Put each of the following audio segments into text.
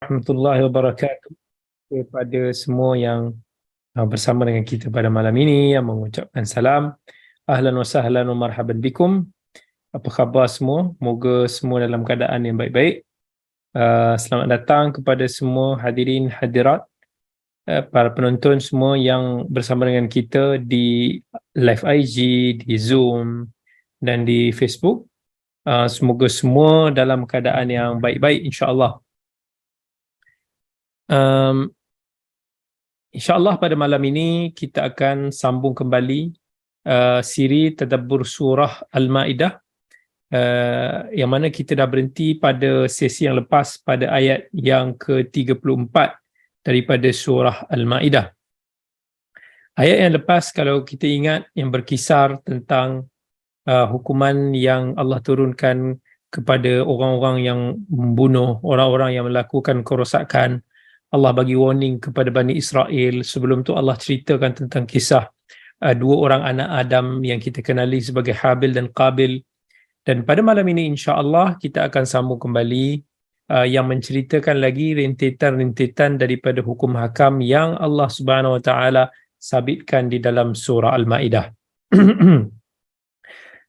Warahmatullahi wabarakatuh kepada semua yang bersama dengan kita pada malam ini, yang mengucapkan salam. Ahlan wa sahlan wa marhaban bikum. Apa khabar semua? Moga semua dalam keadaan yang baik-baik. Selamat datang kepada semua hadirin hadirat, para penonton semua yang bersama dengan kita di live IG, di Zoom dan di Facebook. Semoga semua dalam keadaan yang baik-baik, insya-Allah. InsyaAllah pada malam ini kita akan sambung kembali siri Tadabbur Surah Al-Ma'idah, yang mana kita dah berhenti pada sesi yang lepas pada ayat yang ke-34 daripada Surah Al-Ma'idah. Ayat yang lepas, kalau kita ingat, yang berkisar tentang hukuman yang Allah turunkan kepada orang-orang yang membunuh, orang-orang yang melakukan kerosakan. Allah bagi warning kepada Bani Israel. Sebelum tu Allah ceritakan tentang kisah dua orang anak Adam yang kita kenali sebagai Habil dan Qabil. Dan pada malam ini insya-Allah kita akan sambung kembali yang menceritakan lagi rentetan-rentetan daripada hukum hakam yang Allah Subhanahu Wa Taala sabitkan di dalam surah Al-Ma'idah.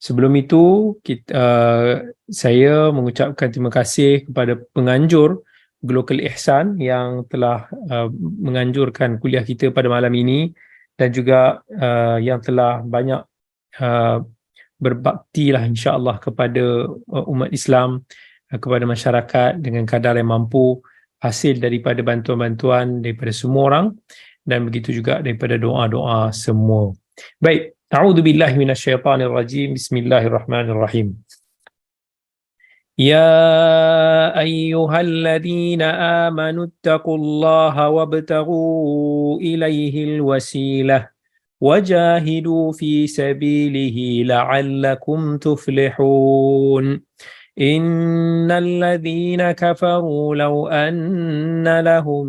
Sebelum itu saya mengucapkan terima kasih kepada penganjur Global Ihsan yang telah menganjurkan kuliah kita pada malam ini, dan juga yang telah banyak berbakti lah insya-Allah kepada umat Islam, kepada masyarakat dengan kadar yang mampu, hasil daripada bantuan-bantuan daripada semua orang, dan begitu juga daripada doa-doa semua. Baik, a'udzubillahi minasyaitonirrajim. Bismillahirrahmanirrahim. يا أيها الذين آمنوا اتقوا الله وابتغوا إليه الوسيلة وجاهدوا في سبيله لعلكم تفلحون إن الذين كفروا لو أن لهم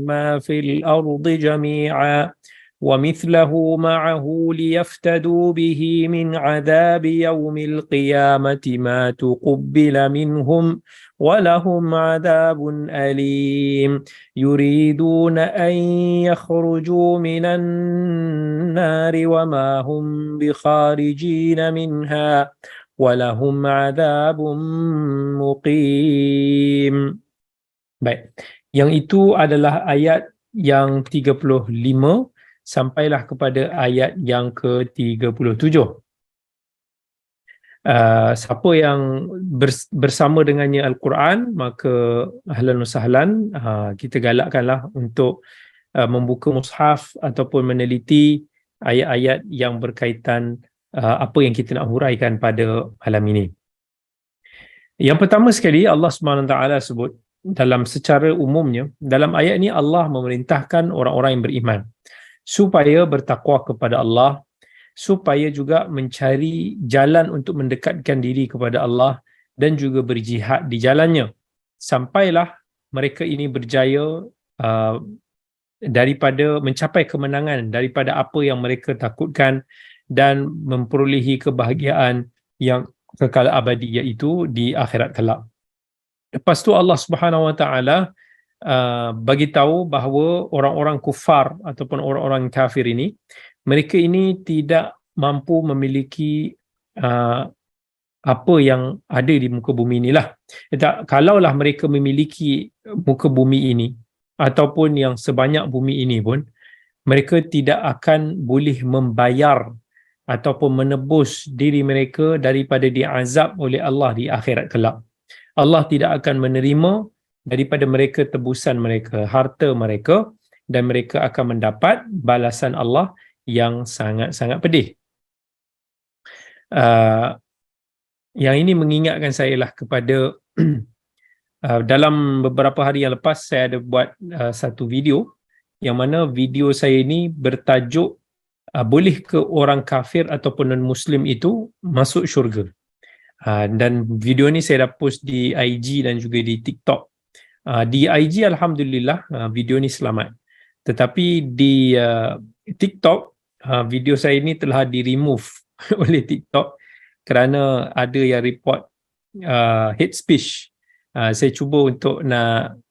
ما في الأرض جميعا ومثله معه ليفتدوا به من عذاب يوم القيامة ما تقبل منهم ولهم عذاب أليم يريدون أن يخرجوا من النار وما هم بخارجين منها ولهم عذاب مقيم. Baik, yang itu adalah ayat yang 35 sampailah kepada ayat yang ke-37. Siapa yang bersama dengannya Al-Quran, maka ahlan wa sahlan, kita galakkanlah untuk membuka mushaf ataupun meneliti ayat-ayat yang berkaitan apa yang kita nak huraikan pada malam ini. Yang pertama sekali, Allah SWT sebut dalam secara umumnya, dalam ayat ini Allah memerintahkan orang-orang yang beriman supaya bertakwa kepada Allah, supaya juga mencari jalan untuk mendekatkan diri kepada Allah dan juga berjihad di jalannya, sampailah mereka ini berjaya daripada mencapai kemenangan daripada apa yang mereka takutkan dan memperolehi kebahagiaan yang kekal abadi, iaitu di akhirat kelak. Lepas tu Allah Subhanahu Wa Taala bagi tahu bahawa orang-orang kufar ataupun orang-orang kafir ini, mereka ini tidak mampu memiliki apa yang ada di muka bumi inilah. Kalaulah mereka memiliki muka bumi ini ataupun yang sebanyak bumi ini pun, mereka tidak akan boleh membayar ataupun menebus diri mereka daripada diazab oleh Allah di akhirat kelak. Allah tidak akan menerima daripada mereka tebusan mereka, harta mereka, dan mereka akan mendapat balasan Allah yang sangat-sangat pedih. Yang ini mengingatkan saya lah kepada dalam beberapa hari yang lepas saya ada buat satu video, yang mana video saya ini bertajuk boleh ke orang kafir ataupun non-Muslim itu masuk syurga? Dan video ni saya dah post di IG dan juga di TikTok. Di IG alhamdulillah video ni selamat, tetapi di TikTok video saya ini telah di-remove oleh TikTok kerana ada yang report hate speech. Saya cuba untuk nak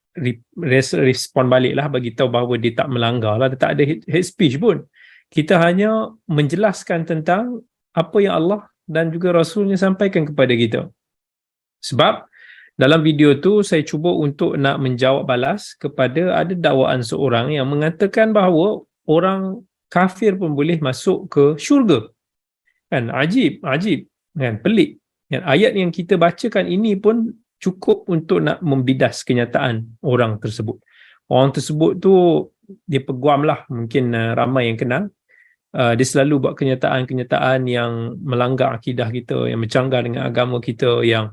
respon balik lah, bagi tahu bahawa dia tak melanggar lah, dia tak ada hate speech pun. Kita hanya menjelaskan tentang apa yang Allah dan juga Rasulnya sampaikan kepada kita. Sebab dalam video tu saya cuba untuk nak menjawab balas kepada ada dakwaan seorang yang mengatakan bahawa orang kafir pun boleh masuk ke syurga. Kan ajib kan, pelik. Dan ayat yang kita bacakan ini pun cukup untuk nak membidas kenyataan orang tersebut. Orang tersebut tu dia peguam lah, mungkin ramai yang kenal. Dia selalu buat kenyataan-kenyataan yang melanggar akidah kita, yang bercanggah dengan agama kita, yang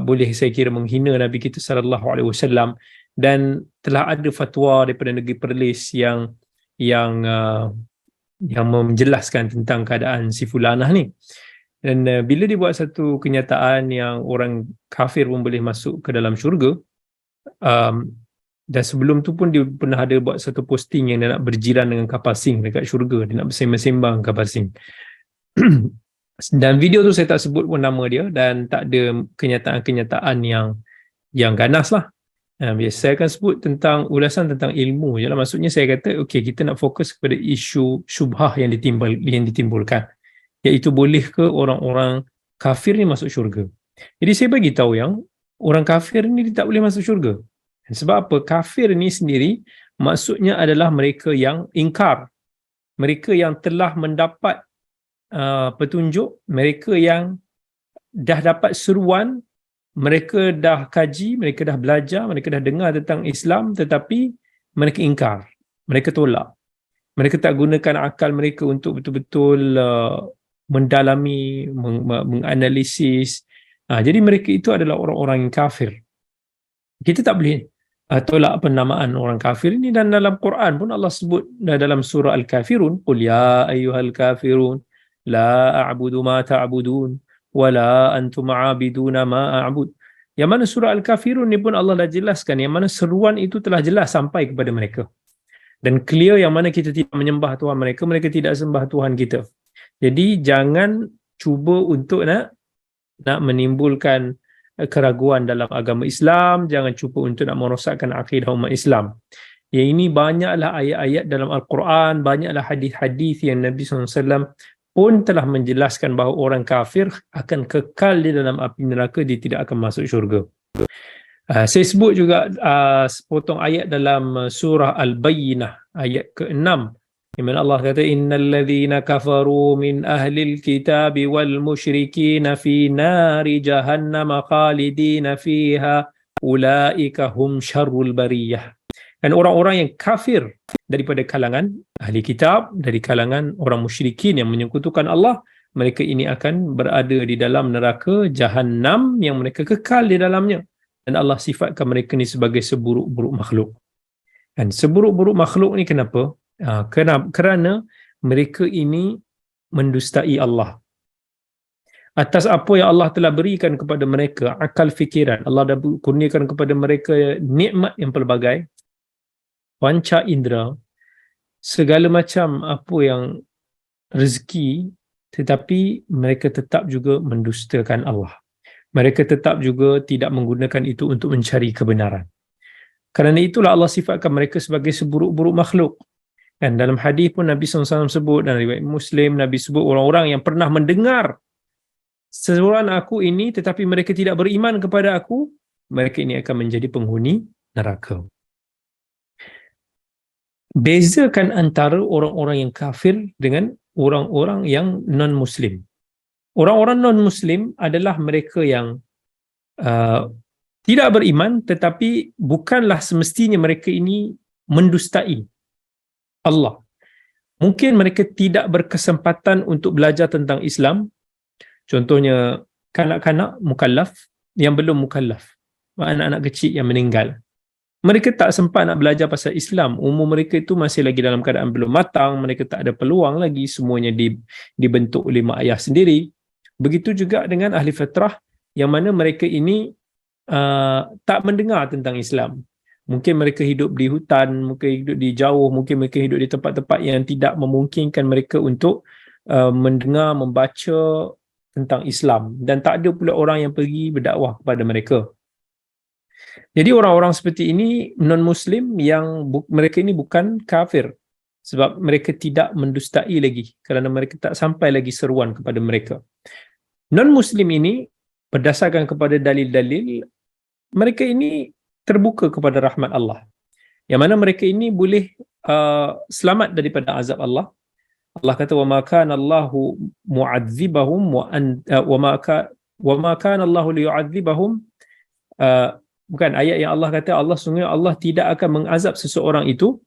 boleh saya kira menghina Nabi kita sallallahu alaihi wasallam. Dan telah ada fatwa daripada negeri Perlis yang menjelaskan tentang keadaan si fulanah ni. Dan bila dia buat satu kenyataan yang orang kafir pun boleh masuk ke dalam syurga, dan sebelum tu pun dia pernah ada buat satu posting yang dia nak berjiran dengan kapal Sing dekat syurga, dia nak bersembang-sembang kapal Sing. Dan video tu saya tak sebut pun nama dia, dan tak ada kenyataan-kenyataan yang ganas lah. Saya akan sebut tentang ulasan tentang ilmu je lah. Maksudnya saya kata, okey, kita nak fokus kepada isu syubhah yang ditimbulkan, iaitu boleh ke orang-orang kafir ni masuk syurga. Jadi saya bagi tahu yang orang kafir ni tak boleh masuk syurga. Sebab apa? Kafir ni sendiri maksudnya adalah mereka yang ingkar, mereka yang telah mendapat petunjuk, mereka yang dah dapat seruan, mereka dah kaji, mereka dah belajar, mereka dah dengar tentang Islam, tetapi mereka ingkar, mereka tolak, mereka tak gunakan akal mereka untuk betul-betul mendalami, menganalisis. Jadi mereka itu adalah orang-orang yang kafir. Kita tak boleh tolak penamaan orang kafir ini, dan dalam Quran pun Allah sebut dalam surah Al-Kafirun, qul ya ayyuhal kafirun la a'budu ma ta'budun wala antum a'abiduna ma a'bud. Yang mana surah Al-Kafirun ni pun Allah dah jelaskan, yang mana seruan itu telah jelas sampai kepada mereka, dan clear yang mana kita tidak menyembah Tuhan mereka, mereka tidak sembah Tuhan kita. Jadi jangan cuba untuk nak menimbulkan keraguan dalam agama Islam, jangan cuba untuk nak merosakkan akidah umat Islam. Yang ini banyaklah ayat-ayat dalam Al-Quran, banyaklah hadis-hadis yang Nabi SAW pun telah menjelaskan bahawa orang kafir akan kekal di dalam api neraka, dia tidak akan masuk syurga. Saya sebut juga sepotong ayat dalam surah Al-Bayyinah ayat ke-6, di mana Allah kata innal ladzina kafaru min ahlil kitabi wal musyrikina fi nari jahannam khalidina fiha ulaika hum syarrul bariyah. Dan orang-orang yang kafir daripada kalangan ahli kitab, dari kalangan orang musyrikin yang menyekutukan Allah, mereka ini akan berada di dalam neraka Jahannam yang mereka kekal di dalamnya. Dan Allah sifatkan mereka ni sebagai seburuk-buruk makhluk. Dan seburuk-buruk makhluk ni kenapa? Kerana mereka ini mendustai Allah. Atas apa yang Allah telah berikan kepada mereka, akal fikiran, Allah dah kurniakan kepada mereka nikmat yang pelbagai, panca indera, segala macam apa yang rezeki, tetapi mereka tetap juga mendustakan Allah. Mereka tetap juga tidak menggunakan itu untuk mencari kebenaran. Kerana itulah Allah sifatkan mereka sebagai seburuk-buruk makhluk. Dan dalam hadis pun Nabi SAW sebut, dan riwayat Muslim, Nabi sebut orang-orang yang pernah mendengar seruan aku ini tetapi mereka tidak beriman kepada aku, mereka ini akan menjadi penghuni neraka. Bezakan antara orang-orang yang kafir dengan orang-orang yang non-Muslim. Orang-orang non-Muslim adalah mereka yang tidak beriman, tetapi bukanlah semestinya mereka ini mendustai Allah. Mungkin mereka tidak berkesempatan untuk belajar tentang Islam. Contohnya kanak-kanak mukallaf yang belum mukallaf, anak-anak kecil yang meninggal. Mereka tak sempat nak belajar pasal Islam. Umur mereka itu masih lagi dalam keadaan belum matang, mereka tak ada peluang lagi, semuanya dibentuk oleh mak ayah sendiri. Begitu juga dengan ahli fitrah yang mana mereka ini tak mendengar tentang Islam. Mungkin mereka hidup di hutan, mungkin hidup di jauh, mungkin mereka hidup di tempat-tempat yang tidak memungkinkan mereka untuk mendengar, membaca tentang Islam, dan tak ada pula orang yang pergi berdakwah kepada mereka. Jadi orang-orang seperti ini non-Muslim yang mereka ini bukan kafir sebab mereka tidak mendustai lagi kerana mereka tak sampai lagi seruan kepada mereka. Non-Muslim ini berdasarkan kepada dalil-dalil, mereka ini terbuka kepada rahmat Allah. Yang mana mereka ini boleh selamat daripada azab Allah. Allah kata wa ma kana Allahu mu'adzibahum wa ma kana Allahu liyu'adzibahum. Bukan, ayat yang Allah kata sungguh Allah tidak akan mengazab seseorang itu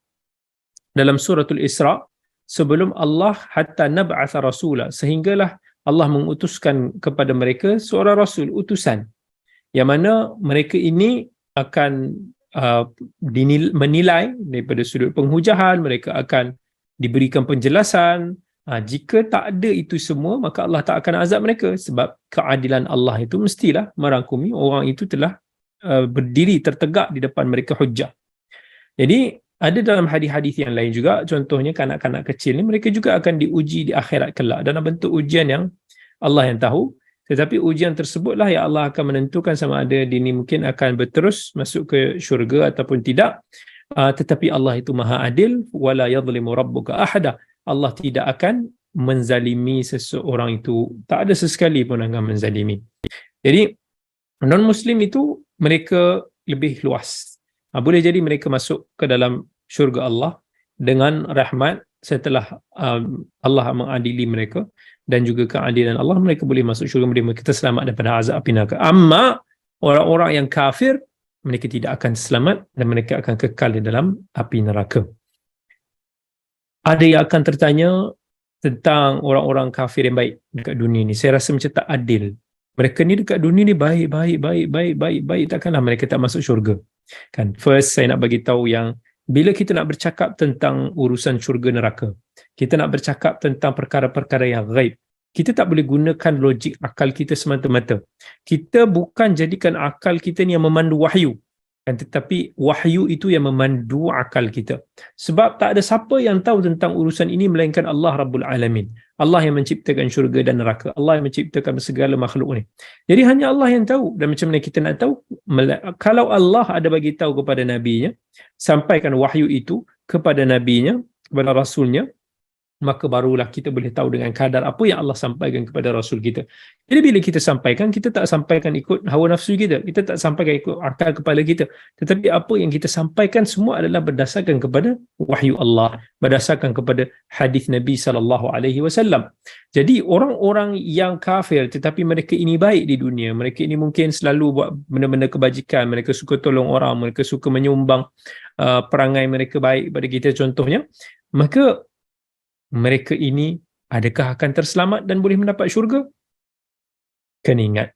dalam suratul Isra sebelum Allah hatta nab'atha rasula, sehinggalah Allah mengutuskan kepada mereka seorang rasul, utusan, yang mana mereka ini akan menilai daripada sudut penghujahan, mereka akan diberikan penjelasan. Jika tak ada itu semua, maka Allah tak akan azab mereka sebab keadilan Allah itu mestilah merangkumi orang itu telah berdiri tertegak di depan mereka hujjah. Jadi ada dalam hadis-hadis yang lain juga, contohnya kanak-kanak kecil ni mereka juga akan diuji di akhirat kelak dalam bentuk ujian yang Allah yang tahu, tetapi ujian tersebutlah yang Allah akan menentukan sama ada dia ni mungkin akan berterus masuk ke syurga ataupun tidak. Tetapi Allah itu maha adil, wala yadhlimu rabbuka ahada. Allah tidak akan menzalimi seseorang itu, tak ada sesekali pun akan menzalimi. Jadi non-Muslim itu mereka lebih luas. Boleh jadi mereka masuk ke dalam syurga Allah dengan rahmat setelah Allah mengadili mereka, dan juga keadilan Allah, mereka boleh masuk syurga, mereka selamat daripada azab api neraka. Amma orang-orang yang kafir, mereka tidak akan selamat dan mereka akan kekal di dalam api neraka. Ada yang akan tertanya tentang orang-orang kafir yang baik dekat dunia ni. Saya rasa macam tak adil. Mereka ni dekat dunia ni baik, takkanlah mereka tak masuk syurga. Kan? First, saya nak bagi tahu yang bila kita nak bercakap tentang urusan syurga neraka, kita nak bercakap tentang perkara-perkara yang ghaib, kita tak boleh gunakan logik akal kita semata-mata. Kita bukan jadikan akal kita ni yang memandu wahyu, kan, tetapi wahyu itu yang memandu akal kita. Sebab tak ada siapa yang tahu tentang urusan ini melainkan Allah Rabbul Alamin. Allah yang menciptakan syurga dan neraka. Allah yang menciptakan segala makhluk ni. Jadi hanya Allah yang tahu. Dan macam mana kita nak tahu? Kalau Allah ada bagi tahu kepada Nabi-Nya, sampaikan wahyu itu kepada Nabi-Nya, kepada Rasul-Nya, maka barulah kita boleh tahu dengan kadar apa yang Allah sampaikan kepada Rasul kita. Jadi bila kita sampaikan, kita tak sampaikan ikut hawa nafsu kita, kita tak sampaikan ikut akal kepala kita, tetapi apa yang kita sampaikan semua adalah berdasarkan kepada wahyu Allah, berdasarkan kepada hadis Nabi SAW. Jadi orang-orang yang kafir tetapi mereka ini baik di dunia, mereka ini mungkin selalu buat benda-benda kebajikan, mereka suka tolong orang, mereka suka menyumbang, perangai mereka baik pada kita contohnya, maka mereka ini adakah akan terselamat dan boleh mendapat syurga? Kena ingat,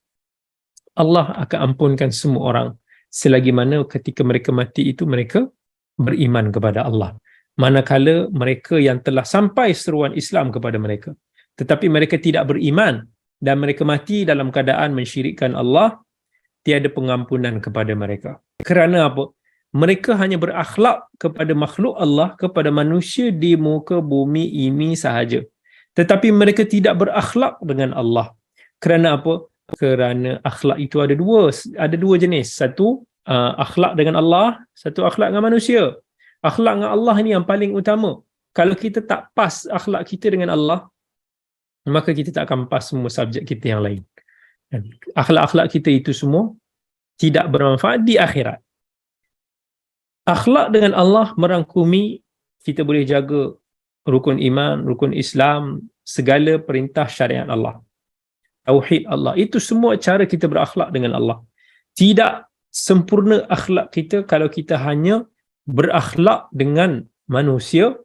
Allah akan ampunkan semua orang selagi mana ketika mereka mati itu mereka beriman kepada Allah. Manakala mereka yang telah sampai seruan Islam kepada mereka, tetapi mereka tidak beriman dan mereka mati dalam keadaan mensyirikkan Allah, tiada pengampunan kepada mereka. Kerana apa? Mereka hanya berakhlak kepada makhluk Allah, kepada manusia di muka bumi ini sahaja. Tetapi mereka tidak berakhlak dengan Allah. Kerana apa? Kerana akhlak itu ada dua jenis. Satu, akhlak dengan Allah, satu akhlak dengan manusia. Akhlak dengan Allah ini yang paling utama. Kalau kita tak pas akhlak kita dengan Allah, maka kita tak akan pas semua subjek kita yang lain. Akhlak-akhlak kita itu semua tidak bermanfaat di akhirat. Akhlak dengan Allah merangkumi kita boleh jaga rukun iman, rukun Islam, segala perintah syariat Allah, tauhid Allah. Itu semua cara kita berakhlak dengan Allah. Tidak sempurna akhlak kita kalau kita hanya berakhlak dengan manusia,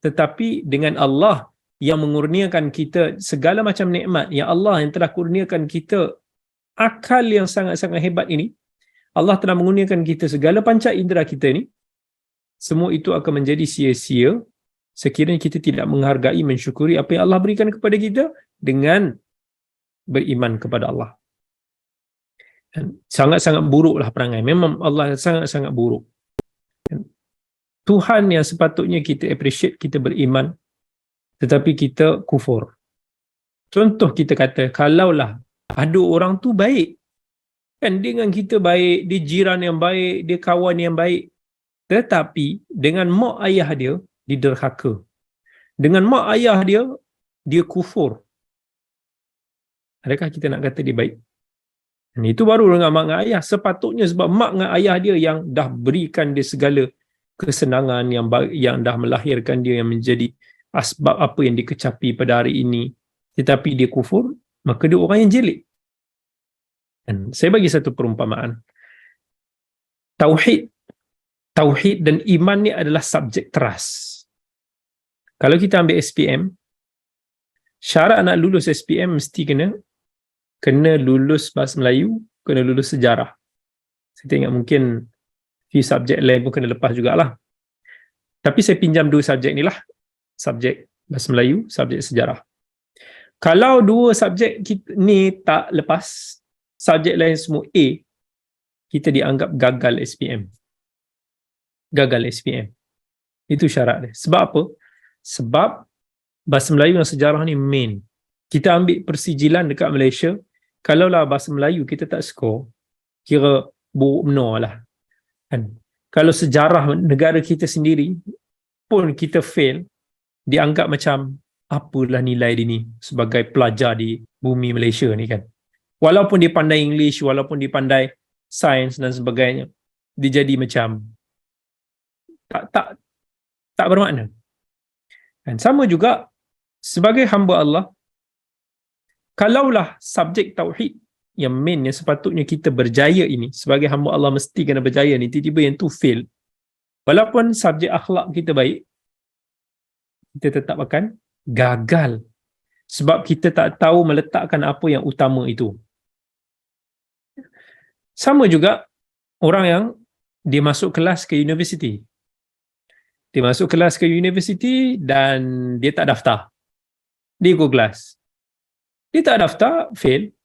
tetapi dengan Allah yang mengurniakan kita segala macam nikmat, yang Allah yang telah kurniakan kita akal yang sangat-sangat hebat ini, Allah telah mengurniakan kita segala panca indera kita ni, semua itu akan menjadi sia-sia sekiranya kita tidak menghargai, mensyukuri apa yang Allah berikan kepada kita dengan beriman kepada Allah. Dan sangat-sangat buruklah perangai. Memang Allah sangat-sangat buruk. Dan Tuhan yang sepatutnya kita appreciate, kita beriman, tetapi kita kufur. Contoh kita kata, kalaulah ada orang tu baik, Kan dengan kita baik, dia jiran yang baik, dia kawan yang baik. Tetapi dengan mak ayah dia, diderhaka. Dengan mak ayah dia, dia kufur. Adakah kita nak kata dia baik? Dan itu baru dengan mak dengan ayah. Sepatutnya sebab mak dengan ayah dia yang dah berikan dia segala kesenangan, yang dah melahirkan dia, yang menjadi asbab apa yang dikecapi pada hari ini. Tetapi dia kufur, maka dia orang yang jelek. Dan saya bagi satu perumpamaan. Tauhid dan iman ni adalah subjek teras. Kalau kita ambil SPM, syarat nak lulus SPM mesti kena lulus bahasa Melayu, kena lulus sejarah. Saya tengok mungkin few subjek lain pun kena lepas jugalah. Tapi saya pinjam dua subjek ni lah. Subjek bahasa Melayu, subjek sejarah. Kalau dua subjek ni tak lepas, subjek lain semua A, kita dianggap gagal SPM. Gagal SPM. Itu syarat dia. Sebab apa? Sebab bahasa Melayu dan sejarah ni main. Kita ambil persijilan dekat Malaysia, kalaulah bahasa Melayu kita tak skor, kira buruk benar lah. Kan? Kalau sejarah negara kita sendiri pun kita fail, dianggap macam apalah nilai dia ni sebagai pelajar di bumi Malaysia ni kan. Walaupun dia pandai English, walaupun dia pandai sains dan sebagainya, dia jadi macam tak bermakna. Dan sama juga sebagai hamba Allah, kalaulah subjek tauhid yang main yang sepatutnya kita berjaya ini, sebagai hamba Allah mesti kena berjaya ni, tiba-tiba yang tu fail, walaupun subjek akhlak kita baik, kita tetap akan gagal sebab kita tak tahu meletakkan apa yang utama itu. Sama juga orang yang dia masuk kelas ke universiti. Dia masuk kelas ke universiti dan dia tak daftar. Dia ikut kelas. Dia tak daftar, fail.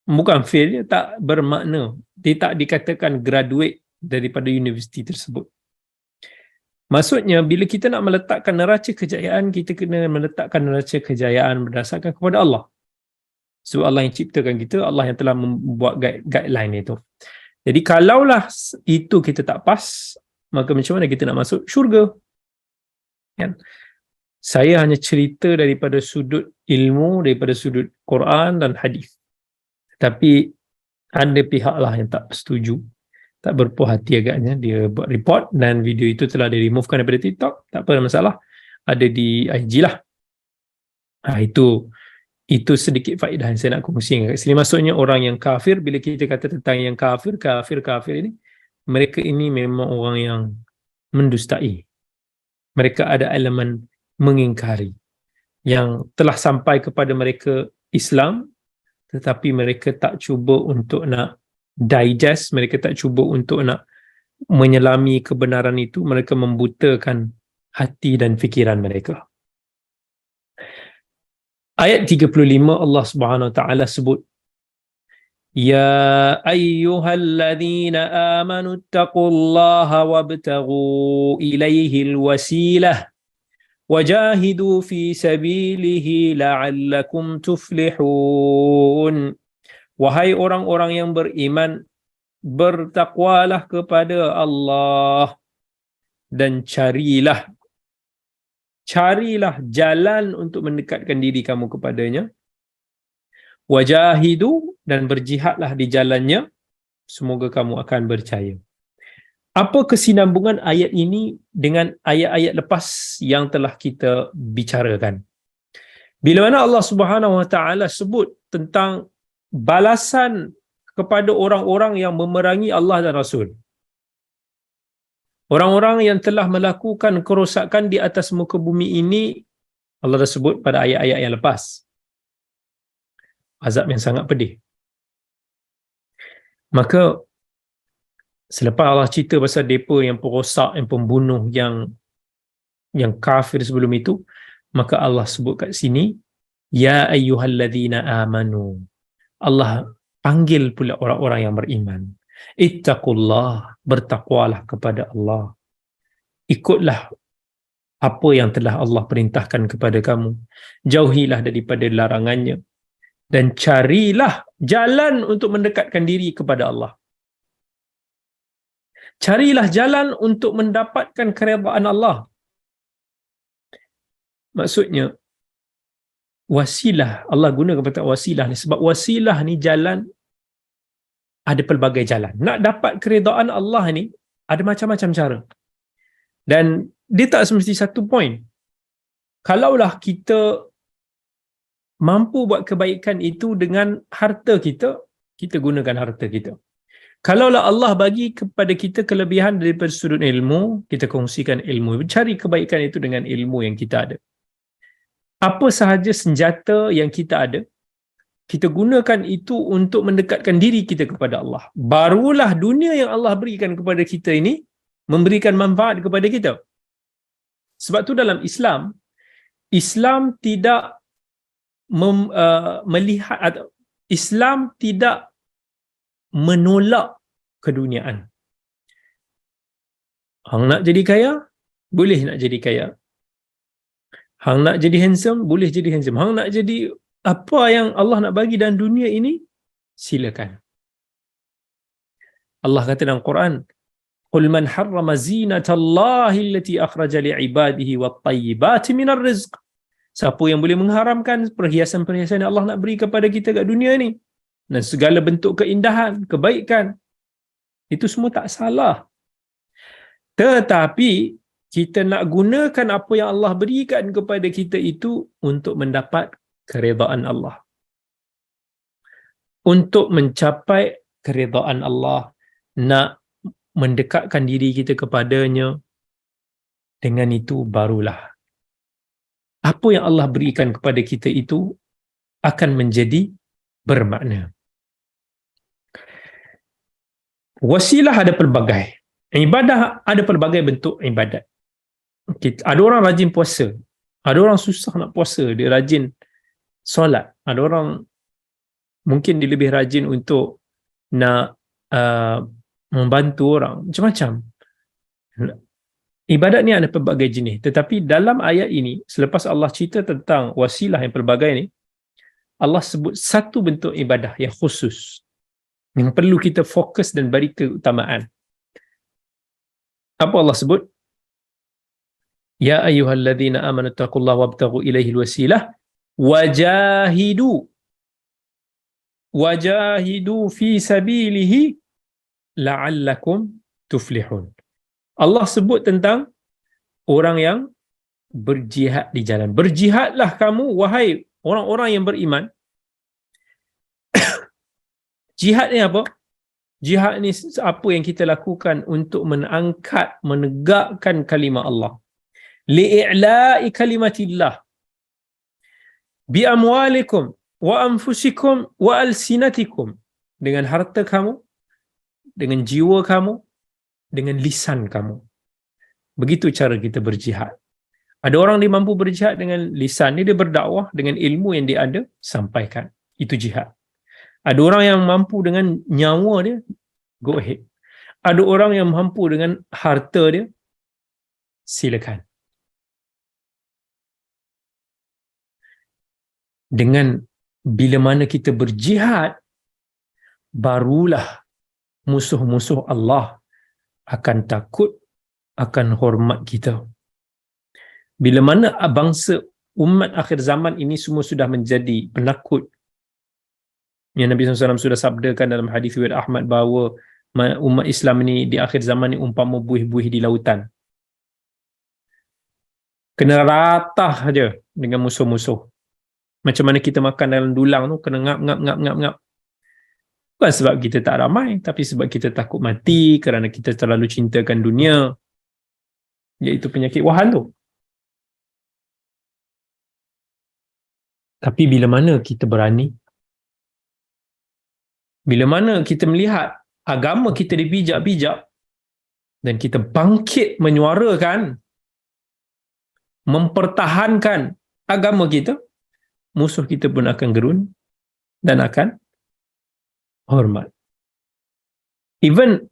Bukan fail, dia tak bermakna. Dia tak dikatakan graduate daripada universiti tersebut. Maksudnya, bila kita nak meletakkan neraca kejayaan, kita kena meletakkan neraca kejayaan berdasarkan kepada Allah. Sebab Allah yang ciptakan kita, Allah yang telah membuat guideline itu. Jadi, kalaulah itu kita tak pas, maka macam mana kita nak masuk syurga? Kan? Saya hanya cerita daripada sudut ilmu, daripada sudut Quran dan hadis. Tapi ada pihak lah yang tak setuju, tak berpuas hati agaknya. Dia buat report dan video itu telah di-removekan daripada TikTok. Tak apa masalah, ada di IG lah. Itu sedikit faedah yang saya nak kongsikan kat sini. Maksudnya orang yang kafir, bila kita kata tentang yang kafir ini, mereka ini memang orang yang mendustai. Mereka ada elemen mengingkari yang telah sampai kepada mereka Islam, tetapi mereka tak cuba untuk nak digest, mereka tak cuba untuk nak menyelami kebenaran itu, mereka membutakan hati dan fikiran mereka. Ayat 35 Allah Subhanahu Wa Taala sebut, Ya ayyuhalladzina amanu taqullaha wabtaghu ilaihil wasilah wajahidu fi sabilihi la'allakum tuflihun. Wahai orang-orang yang beriman, bertakwalah kepada Allah dan carilah jalan untuk mendekatkan diri kamu kepadanya. Wajahidu, dan berjihadlah di jalannya, semoga kamu akan berjaya. Apa kesinambungan ayat ini dengan ayat-ayat lepas yang telah kita bicarakan? Bila mana Allah Subhanahu Wa Taala sebut tentang balasan kepada orang-orang yang memerangi Allah dan Rasul, orang-orang yang telah melakukan kerosakan di atas muka bumi ini, Allah dah sebut pada ayat-ayat yang lepas. Azab yang sangat pedih. Maka selepas Allah cerita pasal mereka yang perosak, yang pembunuh, yang kafir sebelum itu, maka Allah sebut kat sini, Ya ayyuhalladzina amanu. Allah panggil pula orang-orang yang beriman. Ittaqullah, bertakwalah kepada Allah. Ikutlah apa yang telah Allah perintahkan kepada kamu. Jauhilah daripada larangannya. dan carilah jalan untuk mendekatkan diri kepada Allah. Carilah jalan untuk mendapatkan keredaan Allah. Maksudnya, wasilah, Allah guna kata wasilah ni sebab wasilah ni jalan, ada pelbagai jalan. Nak dapat keredaan Allah ni ada macam-macam cara. Dan dia tak semesti satu point. Kalaulah kita mampu buat kebaikan itu dengan harta kita, kita gunakan harta kita. Kalaulah Allah bagi kepada kita kelebihan daripada sudut ilmu, kita kongsikan ilmu. Cari kebaikan itu dengan ilmu yang kita ada. Apa sahaja senjata yang kita ada, kita gunakan itu untuk mendekatkan diri kita kepada Allah. Barulah dunia yang Allah berikan kepada kita ini memberikan manfaat kepada kita. Sebab tu dalam Islam tidak melihat, atau Islam tidak menolak keduniaan. Hang nak jadi kaya, boleh nak jadi kaya. Hang nak jadi handsome, boleh jadi handsome. Hang nak jadi apa yang Allah nak bagi dalam dunia ini, silakan. Allah kata dalam Quran, "Qul man harrama zinatallahi allati akhraja li'ibadihi wat-tayyibati minar rizq." Siapa yang boleh mengharamkan perhiasan-perhiasan yang Allah nak beri kepada kita kat dunia ni, dan segala bentuk keindahan, kebaikan, itu semua tak salah. Tetapi kita nak gunakan apa yang Allah berikan kepada kita itu untuk mendapat keredaan Allah. Untuk mencapai keredaan Allah, nak mendekatkan diri kita kepadanya, dengan itu barulah apa yang Allah berikan kepada kita itu akan menjadi bermakna. Wasilah ada pelbagai. Ibadah ada pelbagai bentuk ibadat. Ada orang rajin puasa. Ada orang susah nak puasa. Dia rajin solat. Ada orang mungkin dia lebih rajin untuk nak membantu orang. Macam-macam. Ibadat ni ada pelbagai jenis. Tetapi dalam ayat ini, selepas Allah cerita tentang wasilah yang pelbagai ni, Allah sebut satu bentuk ibadah yang khusus, yang perlu kita fokus dan beri keutamaan. Apa Allah sebut? Ya ayyuhalladzina amanu taqullaha wabtaghu ilaihil wasilah wajahidu fi sabilihi la'allakum tuflihun. Allah sebut tentang orang yang berjihad di jalan. Berjihadlah kamu, wahai orang-orang yang beriman. Jihad ni apa? Jihad ni apa yang kita lakukan untuk mengangkat, menegakkan kalimah Allah. Li'i'la'i kalimatillah. Bi'amwalikum wa anfusikum wa alsinatikum. Dengan harta kamu, dengan jiwa kamu, dengan lisan kamu. Begitu cara kita berjihad. Ada orang dia mampu berjihad dengan lisan ni, dia berdakwah dengan ilmu yang dia ada, sampaikan. Itu jihad. Ada orang yang mampu dengan nyawa dia, go ahead. Ada orang yang mampu dengan harta dia, silakan. Dengan bila mana kita berjihad, barulah musuh-musuh Allah akan takut, akan hormat kita. Bila mana bangsa umat akhir zaman ini semua sudah menjadi penakut, yang Nabi SAW sudah sabdakan dalam hadis riwayat Ahmad bahawa umat Islam ini di akhir zaman ini umpama buih-buih di lautan. Kena ratah saja dengan musuh-musuh. Macam mana kita makan dalam dulang tu, kena ngap. Bukan sebab kita tak ramai, tapi sebab kita takut mati kerana kita terlalu cintakan dunia, iaitu penyakit wahan tu. Tapi bila mana kita berani, bila mana kita melihat agama kita dipijak-pijak dan kita bangkit menyuarakan, mempertahankan agama kita, musuh kita pun akan gerun dan akan hormat. Even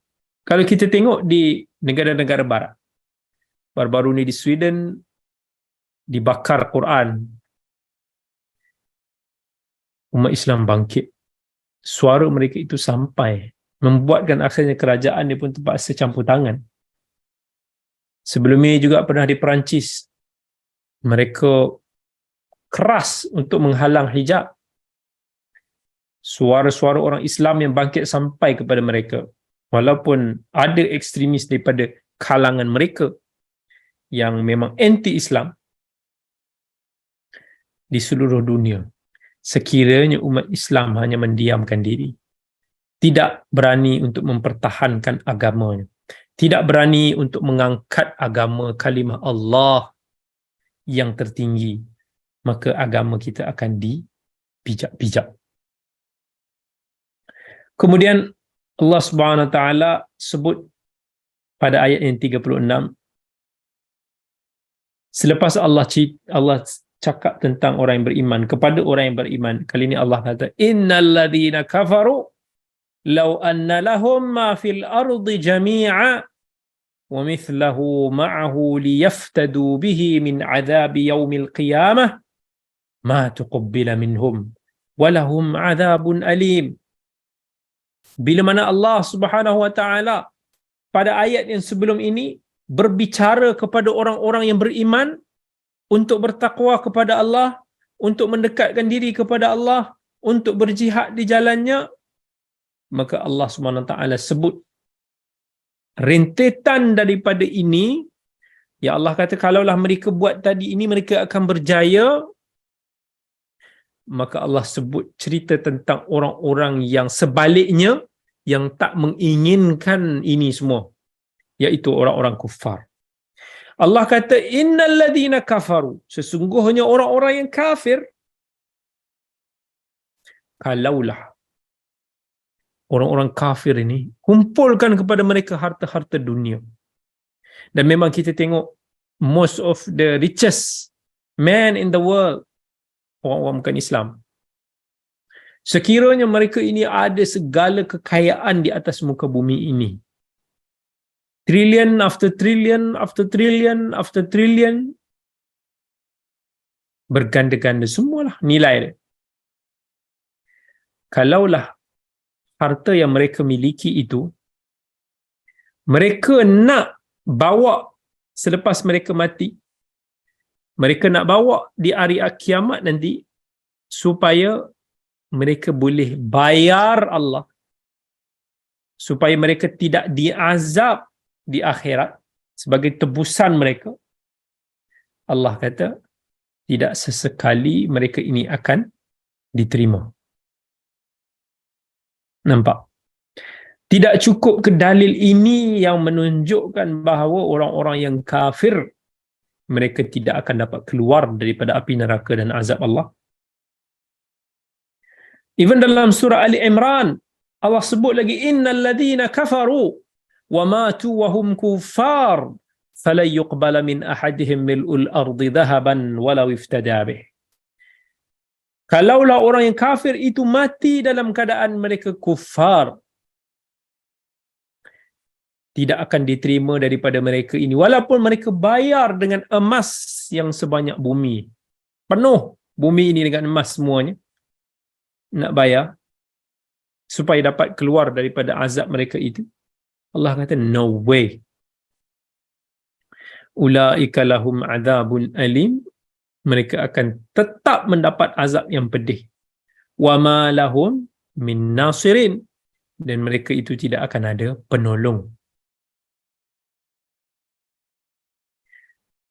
kalau kita tengok di negara-negara barat, baru-baru ni di Sweden dibakar Quran. umat Islam bangkit. Suara mereka itu sampai, membuatkan akhirnya kerajaan dia pun terpaksa campur tangan. Sebelum ini juga pernah di Perancis, mereka keras untuk menghalang hijab. Suara-suara orang Islam yang bangkit sampai kepada mereka. Walaupun ada ekstremis daripada kalangan mereka yang memang anti-Islam di seluruh dunia. Sekiranya umat Islam hanya mendiamkan diri, tidak berani untuk mempertahankan agamanya, tidak berani untuk mengangkat agama kalimah Allah yang tertinggi, maka agama kita akan dipijak-pijak. Kemudian Allah Subhanahu Wa Taala sebut pada ayat yang 36, selepas Allah cakap tentang orang yang beriman, kepada orang yang beriman, kali ini Allah kata, innal ladzina kafaru law anna lahum ma fil ardi jami'a wa mithluhu ma'ahu liyaftadu bihi min adzabi yaumil qiyamah ma tuqabbala minhum wa lahum adzabun alim. Bila mana Allah Subhanahu Wa Taala pada ayat yang sebelum ini berbicara kepada orang-orang yang beriman untuk bertakwa kepada Allah, untuk mendekatkan diri kepada Allah, untuk berjihad di jalannya, maka Allah SWT sebut rentetan daripada ini. Ya Allah kata, kalaulah mereka buat tadi ini, mereka akan berjaya. Maka Allah sebut cerita tentang orang-orang yang sebaliknya, yang tak menginginkan ini semua, iaitu orang-orang kufar. Allah kata, innal ladzina kafaru, sesungguhnya orang-orang yang kafir, kalaulah orang-orang kafir ini kumpulkan kepada mereka harta-harta dunia. Dan memang kita tengok most of the richest man in the world, orang-orang bukan Islam. Sekiranya mereka ini ada segala kekayaan di atas muka bumi ini, trillion after trillion after trillion after trillion, berganda-ganda semualah nilai dia. Kalaulah harta yang mereka miliki itu mereka nak bawa selepas mereka mati, mereka nak bawa di hari kiamat nanti supaya mereka boleh bayar Allah, supaya mereka tidak diazab di akhirat sebagai tebusan mereka, Allah kata tidak sesekali mereka ini akan diterima. Nampak? Tidak cukup ke dalil ini yang menunjukkan bahawa orang-orang yang kafir mereka tidak akan dapat keluar daripada api neraka dan azab Allah. Even dalam surah Ali Imran Allah sebut lagi, innal ladzina kafaru wa matu wa hum kuffar falan yuqbala min ahadihim mil'ul ardi dhahaban walau iftada bih. Kalaulah orang yang kafir itu mati dalam keadaan mereka kufar, tidak akan diterima daripada mereka ini walaupun mereka bayar dengan emas yang sebanyak bumi. Penuh bumi ini dengan emas semuanya, nak bayar supaya dapat keluar daripada azab mereka itu. Allah kata no way. Ulaika lahum adzabun alim, mereka akan tetap mendapat azab yang pedih. Wa ma lahum min nasirin, dan mereka itu tidak akan ada penolong.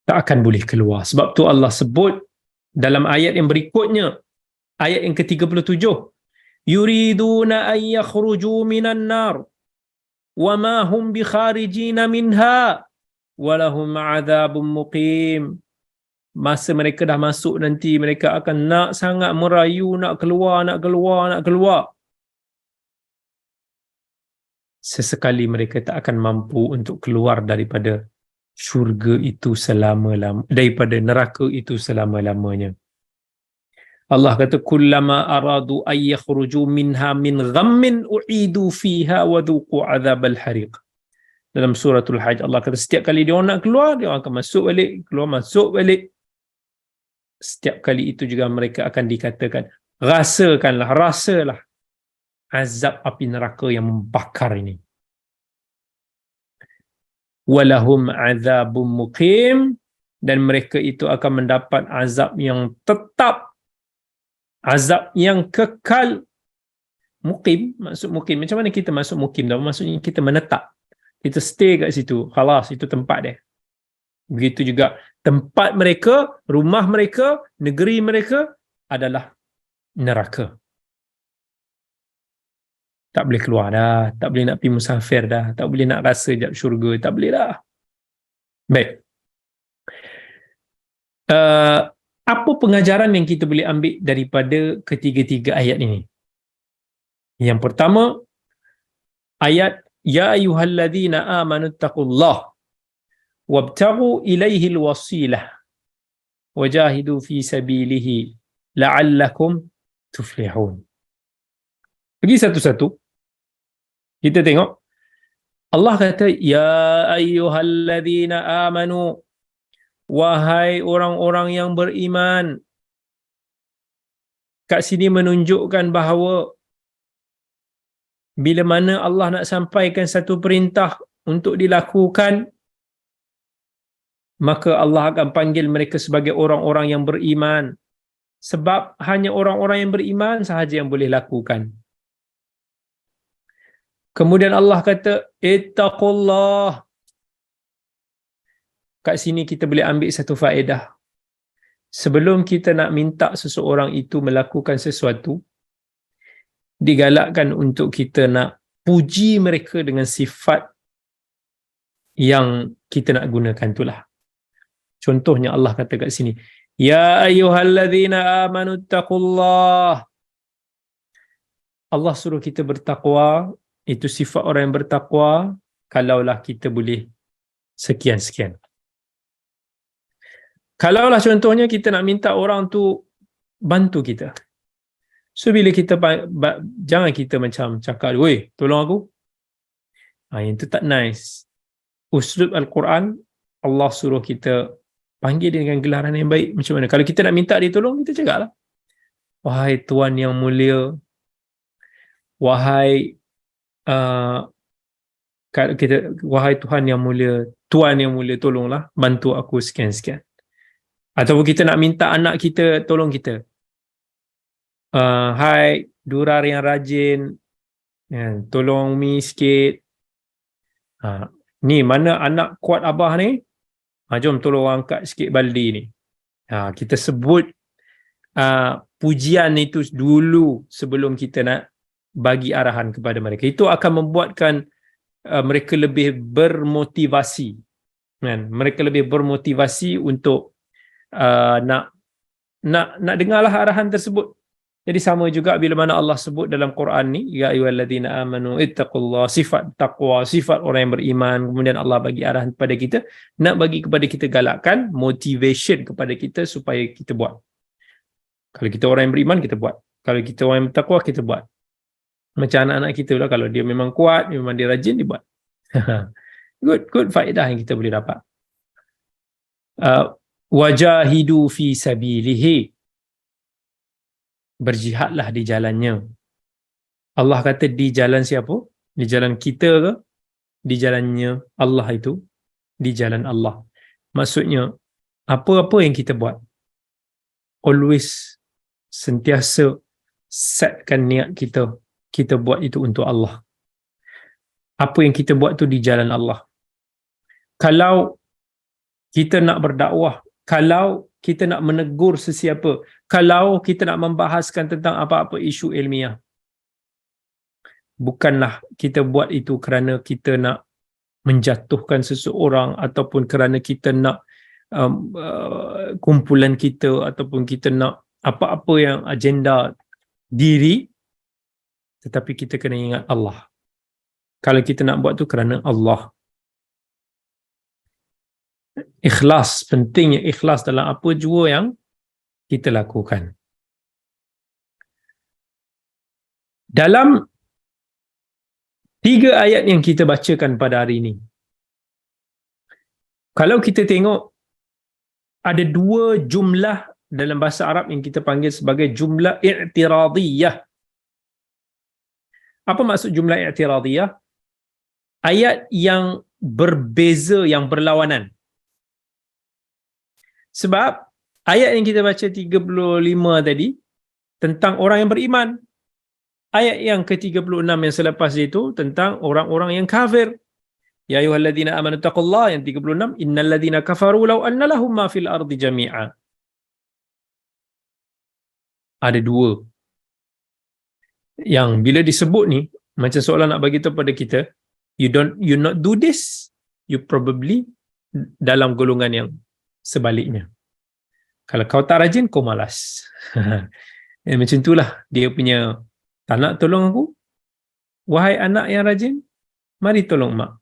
Tak akan boleh keluar. Sebab tu Allah sebut dalam ayat yang berikutnya, ayat yang ke-37, yuriduna an yakhruju minan nar wa ma hum bikharijina minha wa lahum adzabun muqim. Masa mereka dah masuk nanti, mereka akan nak sangat merayu, nak keluar. Sesekali mereka tak akan mampu untuk keluar daripada syurga itu selama-lamanya, daripada neraka itu selama-lamanya. Allah kata, kullama aradu ay yakhruju minha min ghammin u'idu fiha wa dhuqu adzabal hariq. Dalam suratul Hajj Allah kata, setiap kali dia orang nak keluar, dia orang akan masuk balik, keluar masuk balik. Setiap kali itu juga mereka akan dikatakan, rasalah azab api neraka yang membakar ini. Walahum azabum muqim, dan mereka itu akan mendapat azab yang tetap, azab yang kekal. Muqim, maksud muqim, macam mana kita masuk muqim? Maksudnya kita menetap, kita stay kat situ, khalas, itu tempat dia. Begitu juga tempat mereka, rumah mereka, negeri mereka adalah neraka. Tak boleh keluar dah, tak boleh nak pergi musafir dah, tak boleh nak rasa jap syurga, tak boleh dah. Baik. Apa pengajaran yang kita boleh ambil daripada ketiga-tiga ayat ini? Yang pertama, ayat ya ayyuhalladzina amanu taqullah wabtaghu ilaihil wasilah wajahidu fi sabilihi la'allakum tuflihun. Pergi satu-satu. Kita tengok. Allah kata, ya ayyuhalladzina amanu, wahai orang-orang yang beriman. Kat sini menunjukkan bahawa bila mana Allah nak sampaikan satu perintah untuk dilakukan, maka Allah akan panggil mereka sebagai orang-orang yang beriman. Sebab hanya orang-orang yang beriman sahaja yang boleh lakukan. Kemudian Allah kata, ittaqullah. Kat sini kita boleh ambil satu faedah. Sebelum kita nak minta seseorang itu melakukan sesuatu, digalakkan untuk kita nak puji mereka dengan sifat yang kita nak gunakan itulah. Contohnya Allah kata kat sini, ya ayyuhalladzina amanu taqullah. Allah suruh kita bertakwa, itu sifat orang yang bertakwa, kalaulah kita boleh sekian-sekian. Kalaulah contohnya kita nak minta orang tu bantu kita. So bila kita, jangan kita macam cakap, weh tolong aku. Yang itu tak nice. Uslub Al-Quran, Allah suruh kita panggil dia dengan gelaran yang baik. Macam mana? Kalau kita nak minta dia tolong, kita cakap lah, wahai Tuan yang mulia, wahai wahai Tuhan yang mulia, Tuan yang mulia, tolonglah bantu aku sekian-sekian. Ataupun kita nak minta anak kita tolong kita, hai durar yang rajin, tolong mi sikit. Ni mana anak kuat abah ni, jom tolong angkat sikit baldi ni. Kita sebut pujian itu dulu sebelum kita nak bagi arahan kepada mereka. Itu akan membuatkan mereka lebih bermotivasi, mereka lebih bermotivasi untuk nak dengarlah arahan tersebut. Jadi sama juga bila mana Allah sebut dalam Quran ni, ya ayyuhalladzina amanu ittaqullah, sifat takwa, sifat orang yang beriman. Kemudian Allah bagi arahan kepada kita, nak bagi kepada kita galakan, motivation kepada kita supaya kita buat. Kalau kita orang yang beriman, kita buat. Kalau kita orang yang bertakwa, kita buat. Macam anak-anak kita lah, kalau dia memang kuat, memang dia rajin, dia buat. good faedah yang kita boleh dapat. Wajahidu fi sabilihi, berjihadlah di jalannya. Allah kata di jalan siapa? Di jalan kita ke? Di jalannya Allah itu? Di jalan Allah. Maksudnya, apa-apa yang kita buat, always, sentiasa setkan niat kita, kita buat itu untuk Allah. Apa yang kita buat tu di jalan Allah. Kalau kita nak berdakwah, kalau kita nak menegur sesiapa, kalau kita nak membahaskan tentang apa-apa isu ilmiah, bukanlah kita buat itu kerana kita nak menjatuhkan seseorang, ataupun kerana kita nak kumpulan kita, ataupun kita nak apa-apa yang agenda diri, tetapi kita kena ingat Allah. Kalau kita nak buat tu kerana Allah. Ikhlas, pentingnya ikhlas dalam apa jua yang kita lakukan. Dalam 3 ayat yang kita bacakan pada hari ini, kalau kita tengok, ada 2 jumlah dalam bahasa Arab yang kita panggil sebagai jumlah i'tiradiyah. Apa maksud jumlah i'tiradiyah? Ayat yang berbeza, yang berlawanan. Sebab ayat yang kita baca 35 tadi tentang orang yang beriman. Ayat yang ke-36 yang selepas itu tentang orang-orang yang kafir. Ya ayyuhalladzina amanu taqullaha, yang 36, innalladzina kafaru law anna lahum ma fil ardi jami'a. Ada dua yang bila disebut ni macam seolah nak bagi tahu pada kita, you not do this, you probably dalam golongan yang sebaliknya. Kalau kau tak rajin, kau malas. Macam itulah dia punya, tak nak tolong aku, wahai anak yang rajin, mari tolong mak.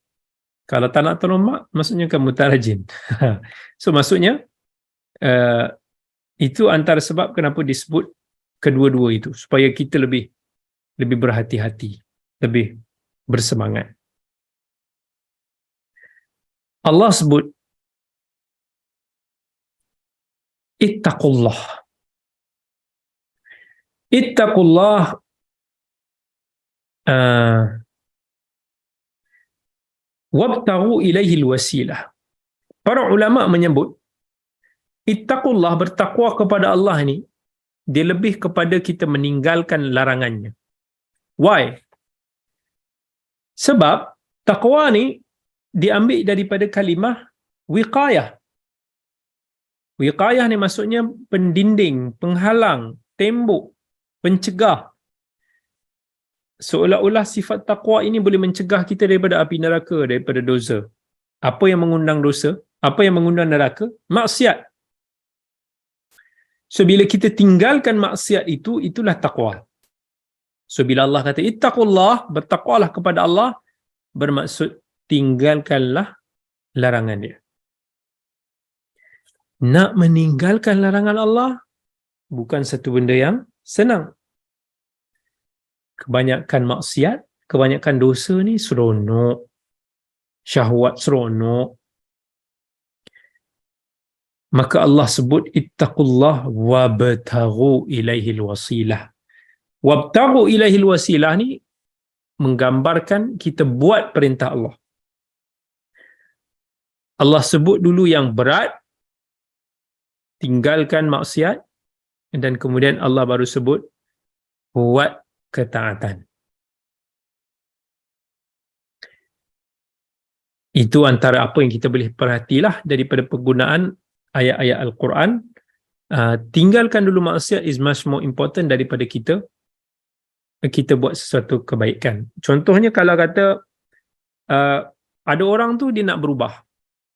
Kalau tak nak tolong mak, maksudnya kamu tak rajin. So maksudnya itu antara sebab kenapa disebut kedua-dua itu, supaya kita lebih berhati-hati, lebih bersemangat. Allah sebut ittaqullah. Ittaqullah wabtaghu ilaihi alwasilah. Para ulama menyebut ittaqullah, bertakwa kepada Allah ni, dia lebih kepada kita meninggalkan larangannya. Why? Sebab takwa ni diambil daripada kalimah wiqayah. Wiqayah ni maksudnya pendinding, penghalang, tembok, pencegah. Seolah-olah sifat takwa ini boleh mencegah kita daripada api neraka, daripada dosa. Apa yang mengundang dosa? Apa yang mengundang neraka? Maksiat. So bila kita tinggalkan maksiat itu, itulah takwa. So bila Allah kata ittaqullah, bertakwalah kepada Allah, bermaksud tinggalkanlah larangan dia. Nak meninggalkan larangan Allah bukan satu benda yang senang. Kebanyakan maksiat, kebanyakan dosa ni seronok. Syahwat seronok. Maka Allah sebut ittaqullah wabtaghu ilaihil wasilah. Wabtaghu ilaihil wasilah ni menggambarkan kita buat perintah Allah. Allah sebut dulu yang berat, tinggalkan maksiat, dan kemudian Allah baru sebut buat ketaatan. Itu antara apa yang kita boleh perhatilah daripada penggunaan ayat-ayat Al-Quran. Tinggalkan dulu maksiat is much more important daripada kita buat sesuatu kebaikan. Contohnya kalau kata ada orang tu dia nak berubah,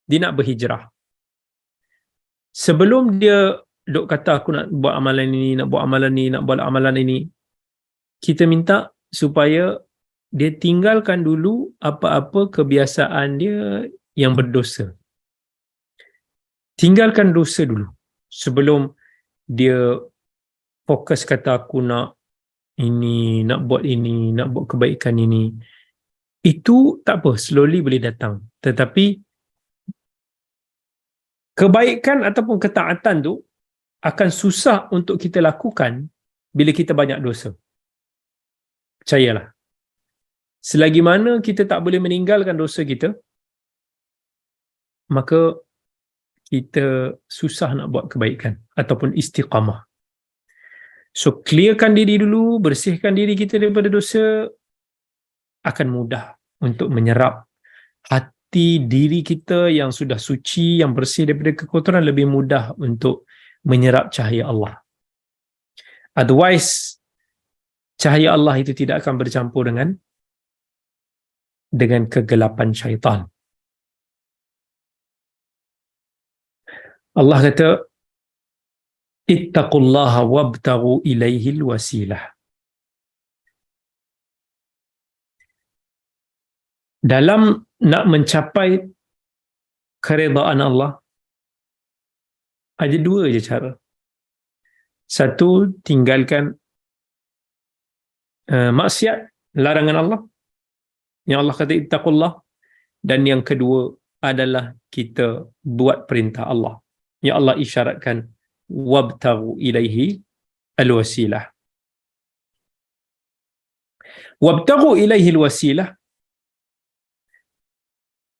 dia nak berhijrah. Sebelum dia duk kata aku nak buat amalan ini, nak buat amalan ini, nak buat amalan ini, kita minta supaya dia tinggalkan dulu apa-apa kebiasaan dia yang berdosa. Tinggalkan dosa dulu sebelum dia fokus kata aku nak ini, nak buat ini, nak buat kebaikan ini. Itu tak apa, slowly boleh datang. Tetapi kebaikan ataupun ketaatan tu akan susah untuk kita lakukan bila kita banyak dosa. Percayalah. Selagi mana kita tak boleh meninggalkan dosa kita, maka kita susah nak buat kebaikan ataupun istiqamah. So clearkan diri dulu, bersihkan diri kita daripada dosa, akan mudah untuk menyerap hati diri kita yang sudah suci, yang bersih daripada kekotoran, lebih mudah untuk menyerap cahaya Allah. Otherwise, cahaya Allah itu tidak akan bercampur dengan kegelapan syaitan. Allah kata ittaqullaha wabtaghu ilaihil wasilah. Dalam nak mencapai keredaan Allah, ada dua je cara. Satu, tinggalkan maksiat, larangan Allah, yang Allah kata ittaqullah. Dan yang kedua adalah kita buat perintah Allah yang Allah isyaratkan wabtaghu ilaihi alwasilah. Wabtaghu ilaihi alwasilah,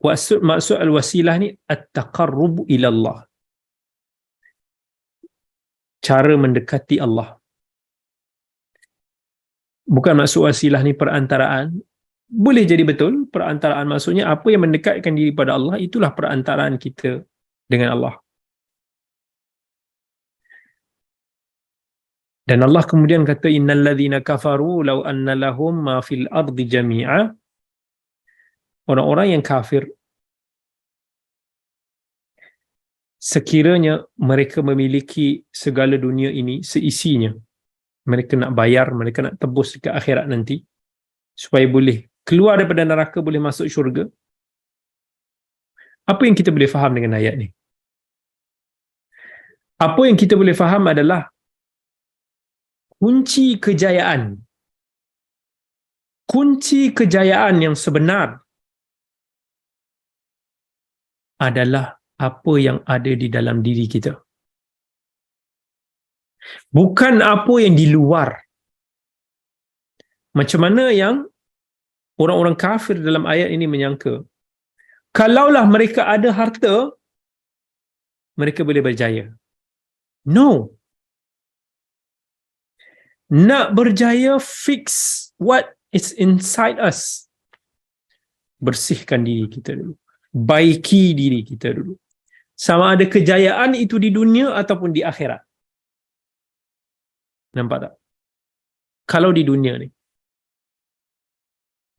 maksud al-wasilah ni at-taqarrub ila Allah, cara mendekati Allah. Bukan maksud wasilah ni perantaraan. Boleh jadi betul perantaraan, maksudnya apa yang mendekatkan diri pada Allah, itulah perantaraan kita dengan Allah. Dan Allah kemudian kata, innal ladzina kafaru law anna lahum ma fil ardi jami'a. Orang-orang yang kafir, sekiranya mereka memiliki segala dunia ini seisinya, mereka nak bayar, mereka nak tebus ke akhirat nanti supaya boleh keluar daripada neraka, boleh masuk syurga. Apa yang kita boleh faham dengan ayat ni? Apa yang kita boleh faham adalah kunci kejayaan yang sebenar adalah apa yang ada di dalam diri kita. Bukan apa yang di luar. Macam mana yang orang-orang kafir dalam ayat ini menyangka, kalaulah mereka ada harta, mereka boleh berjaya. No. Nak berjaya, fix what is inside us. Bersihkan diri kita dulu. Baiki diri kita dulu. Sama ada kejayaan itu di dunia ataupun di akhirat. Nampak tak? Kalau di dunia ni,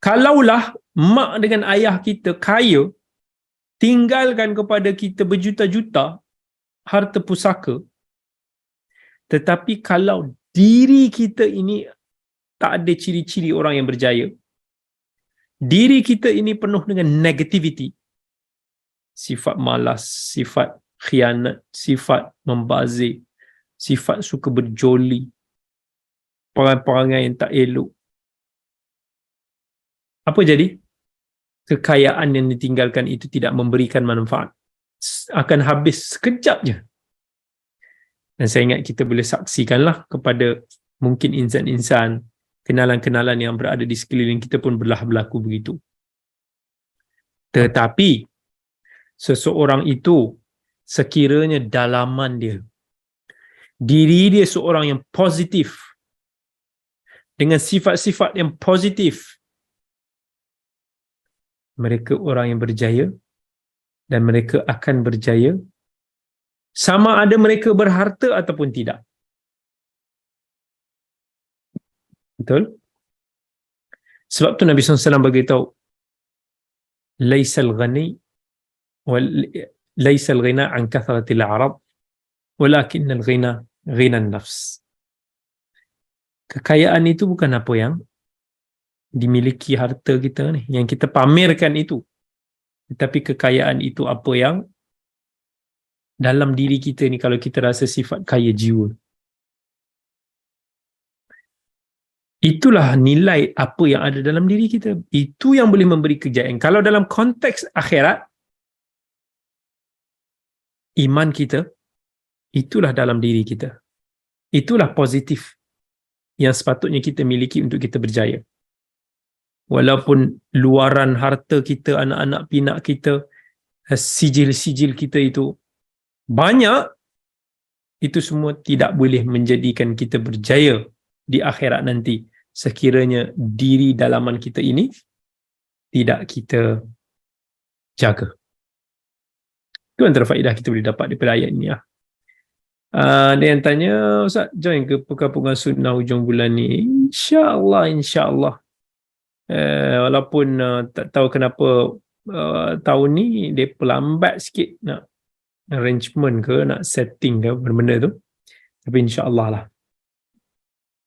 kalaulah mak dengan ayah kita kaya, tinggalkan kepada kita berjuta-juta harta pusaka, tetapi kalau diri kita ini tak ada ciri-ciri orang yang berjaya, diri kita ini penuh dengan negativity, sifat malas, sifat khianat, sifat membazir, sifat suka berjoli, perangai-perangai yang tak elok, apa jadi? Kekayaan yang ditinggalkan itu tidak memberikan manfaat. Akan habis sekejap je. Dan saya ingat kita boleh saksikanlah kepada mungkin insan-insan, kenalan-kenalan yang berada di sekeliling kita pun berlaku begitu. Tetapi seseorang itu, sekiranya dalaman dia, diri dia seorang yang positif, dengan sifat-sifat yang positif, mereka orang yang berjaya, dan mereka akan berjaya sama ada mereka berharta ataupun tidak. Betul? Sebab tu Nabi SAW beritahu, laisal ghani wal laisal ghina an kathratil arab walakinnal ghina ghinan nafs. Kekayaan itu bukan apa yang dimiliki harta kita ni, yang kita pamerkan itu, tetapi kekayaan itu apa yang dalam diri kita ni, kalau kita rasa sifat kaya jiwa. Itulah nilai apa yang ada dalam diri kita. Itu yang boleh memberi kejayaan. Kalau dalam konteks akhirat, iman kita, itulah dalam diri kita. Itulah positif yang sepatutnya kita miliki untuk kita berjaya. Walaupun luaran harta kita, anak-anak pinak kita, sijil-sijil kita itu banyak, itu semua tidak boleh menjadikan kita berjaya di akhirat nanti, sekiranya diri dalaman kita ini tidak kita jaga. Itu antara faedah kita boleh dapat daripada ayat ini. Ada yang tanya, Ustaz, join ke perkampungan sunnah hujung bulan ni? InsyaAllah. Walaupun tak tahu kenapa tahun ni dia pelambat sikit nak arrangement ke, nak setting ke benda-benda tu. Tapi insya-Allah lah.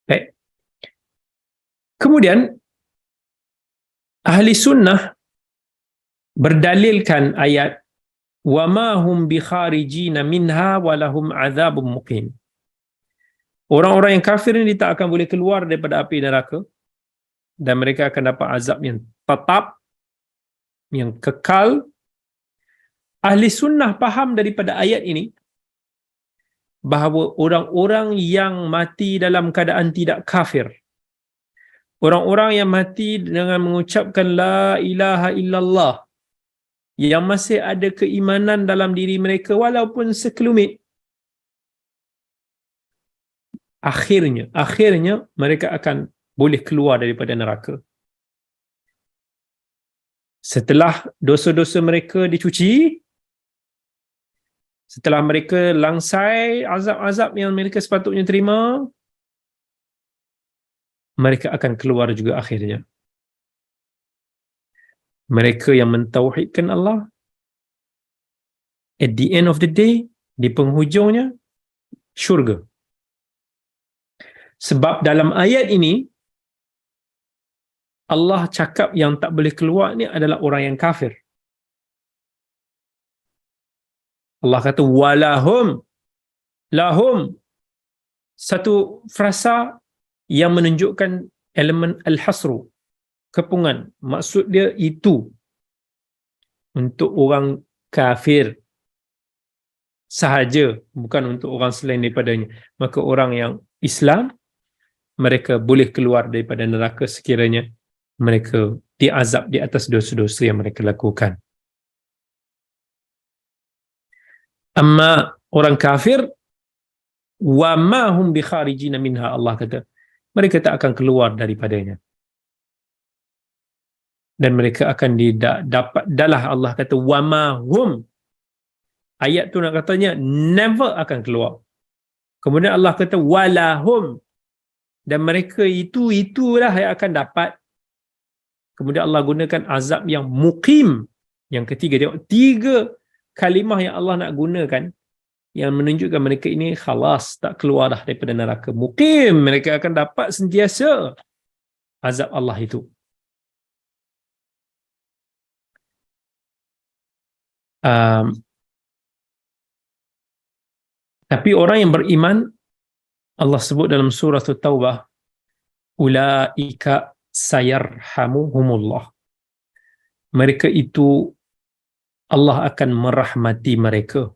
Baik. Kemudian ahli sunnah berdalilkan ayat wa ma hum bi kharijina minha wa lahum adzabun muqim. Orang-orang yang kafir ini tak akan boleh keluar daripada api neraka, dan mereka akan dapat azab yang tetap, yang kekal. Ahli sunnah faham daripada ayat ini bahawa orang-orang yang mati dalam keadaan tidak kafir, orang-orang yang mati dengan mengucapkan la ilaha illallah, yang masih ada keimanan dalam diri mereka walaupun sekelumit, akhirnya mereka akan boleh keluar daripada neraka. Setelah dosa-dosa mereka dicuci, setelah mereka langsai azab-azab yang mereka sepatutnya terima, mereka akan keluar juga akhirnya. Mereka yang mentauhidkan Allah, at the end of the day, di penghujungnya, syurga. Sebab dalam ayat ini, Allah cakap yang tak boleh keluar ni adalah orang yang kafir. Allah kata lahum, satu frasa yang menunjukkan elemen al-hasru, kepungan. Maksud dia itu untuk orang kafir sahaja, bukan untuk orang selain daripadanya. Maka orang yang Islam, mereka boleh keluar daripada neraka sekiranya mereka diazab di atas dosa-dosa yang mereka lakukan. Amma orang kafir, wa ma hum bi kharijina minha, Allah kata mereka tak akan keluar daripadanya, dan mereka akan dapat dalah. Allah kata wa ma hum, ayat tu nak katanya never akan keluar. Kemudian Allah kata walahum, dan mereka itulah yang akan dapat. Kemudian Allah gunakan azab yang muqim, yang ketiga. Tengok, 3 kalimah yang Allah nak gunakan yang menunjukkan mereka ini khalas, tak keluar dah daripada neraka. Muqim, mereka akan dapat sentiasa azab Allah itu. Tapi orang yang beriman, Allah sebut dalam surah At-Taubah, ulaika sayarhamuhumullah, mereka itu Allah akan merahmati mereka.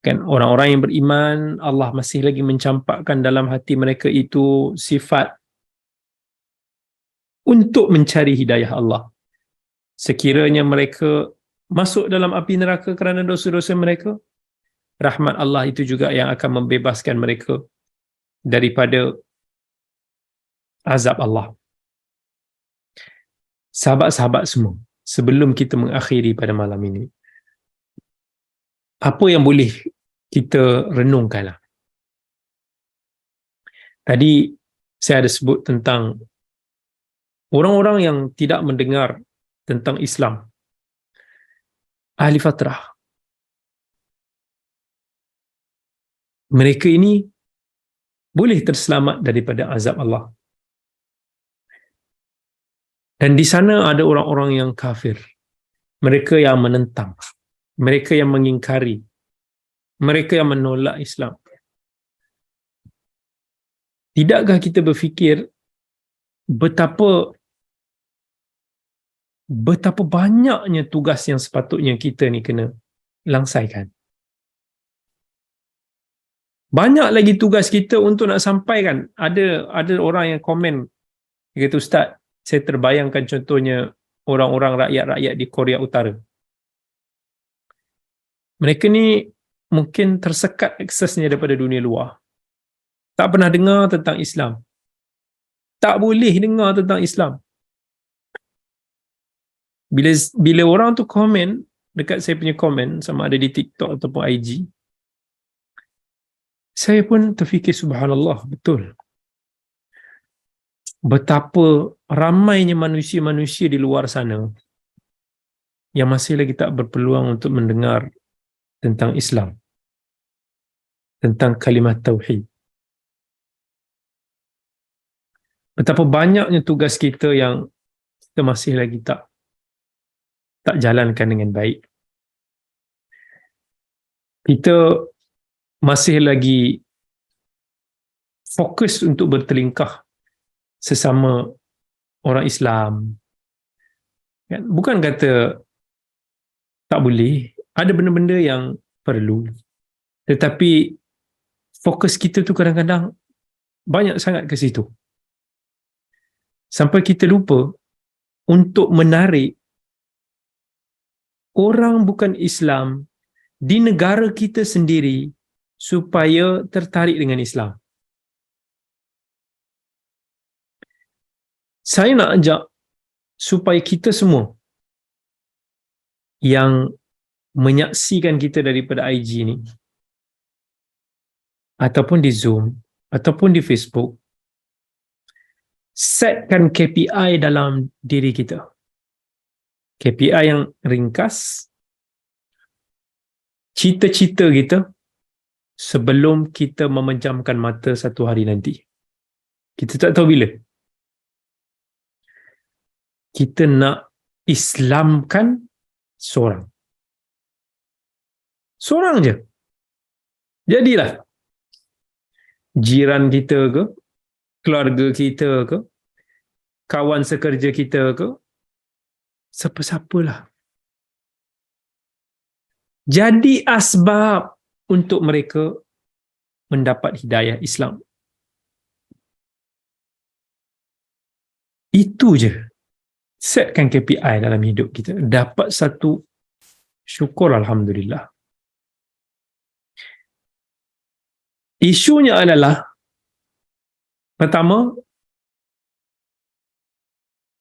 Kan, orang-orang yang beriman, Allah masih lagi mencampakkan dalam hati mereka itu sifat untuk mencari hidayah Allah. Sekiranya mereka masuk dalam api neraka kerana dosa-dosa mereka, rahmat Allah itu juga yang akan membebaskan mereka daripada azab Allah. Sahabat-sahabat semua, sebelum kita mengakhiri pada malam ini, apa yang boleh kita renungkanlah? Tadi saya ada sebut tentang orang-orang yang tidak mendengar tentang Islam, ahli fatrah. Mereka ini boleh terselamat daripada azab Allah. Dan di sana ada orang-orang yang kafir, mereka yang menentang, mereka yang mengingkari, mereka yang menolak Islam. Tidakkah kita berfikir betapa banyaknya tugas yang sepatutnya kita ni kena langsaikan? Banyak lagi tugas kita untuk nak sampaikan. Ada orang yang komen, dia kata, Ustaz, saya terbayangkan contohnya orang-orang rakyat-rakyat di Korea Utara. Mereka ni mungkin tersekat aksesnya daripada dunia luar. Tak pernah dengar tentang Islam. Tak boleh dengar tentang Islam. Bila orang tu komen dekat saya punya komen, sama ada di TikTok ataupun IG, saya pun terfikir, subhanallah, betul. Betapa ramainya manusia-manusia di luar sana yang masih lagi tak berpeluang untuk mendengar tentang Islam, tentang kalimat tauhid. Betapa banyaknya tugas kita yang kita masih lagi tak jalankan dengan baik. Kita masih lagi fokus untuk bertelingkah sesama orang Islam. Bukan kata tak boleh, ada benda-benda yang perlu. Tetapi fokus kita tu kadang-kadang banyak sangat ke situ. Sampai kita lupa untuk menarik orang bukan Islam di negara kita sendiri supaya tertarik dengan Islam. Saya nak ajak supaya kita semua yang menyaksikan kita daripada IG ni, ataupun di Zoom, ataupun di Facebook, setkan KPI dalam diri kita. KPI yang ringkas, cita-cita kita sebelum kita memejamkan mata satu hari nanti. Kita tak tahu bila. Kita nak Islamkan seorang. Seorang je. Jadilah jiran kita ke, keluarga kita ke, kawan sekerja kita ke, siapa-siapalah. Jadi asbab untuk mereka mendapat hidayah Islam. Itu je. Setkan KPI dalam hidup kita. Dapat satu, syukur Alhamdulillah. Isunya adalah, pertama,